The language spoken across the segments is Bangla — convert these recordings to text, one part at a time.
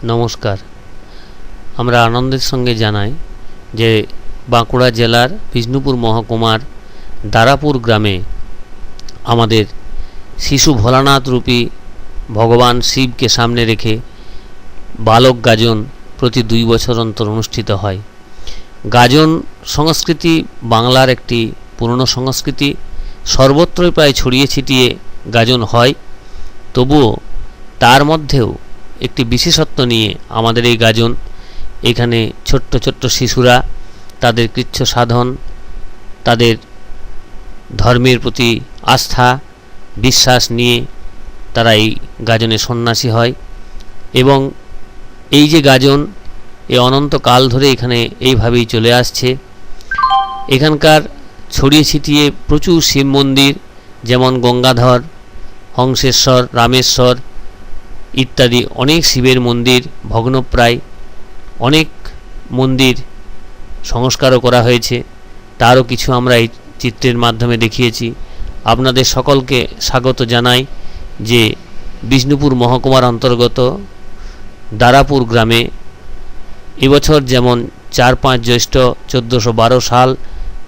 নমস্কার। আমরা আনন্দের সঙ্গে জানাই যে বাঁকুড়া জেলার বিষ্ণুপুর মহকুমার দারাপুর গ্রামে আমাদের শিশু ভোলানাথ রূপী ভগবান শিবকে সামনে রেখে বালক গাজন প্রতি 2 বছর অন্তর অনুষ্ঠিত হয়। গাজন সংস্কৃতি বাংলার একটি পুরনো সংস্কৃতি, সর্বত্রই প্রায় ছড়িয়ে ছিটিয়ে গাজন হয়। তবুও তার মধ্যেও একটি বিশেষত্ব নিয়ে আমাদের এই গাজন। এখানে ছোট্ট ছোট্ট শিশুরা তাদের কৃচ্ছ সাধন, তাদের ধর্মের প্রতি আস্থা বিশ্বাস নিয়ে তারা এই গাজনে সন্ন্যাসী হয় এবং এই যে গাজন অনন্তকাল ধরে এখানে এইভাবেই চলে আসছে। এখানকার ছড়িয়ে ছিটিয়ে প্রচুর শিব মন্দির, যেমন গঙ্গাধর, হংসেশ্বর, রামেশ্বর ইত্যাদি অনেক শিবের মন্দির ভগ্নপ্রায়, অনেক মন্দির সংস্কারও করা হয়েছে। তারও কিছু আমরা এই চিত্রের মাধ্যমে দেখিয়েছি। আপনাদের সকলকে স্বাগত জানাই যে বিষ্ণুপুর মহকুমার অন্তর্গত দারাপুর গ্রামে এবছর যেমন 4-5 জ্যৈষ্ঠ 1412 সাল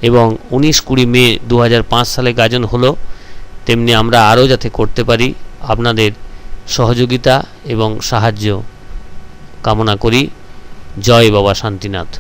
এবং 19-20 মে 2005 সালে গাজন হলো, তেমনি আমরা আরও যাতে করতে পারি আপনাদের সহযোগিতা এবং সাহায্য কামনা করি। জয় বাবা শান্তিনাথ।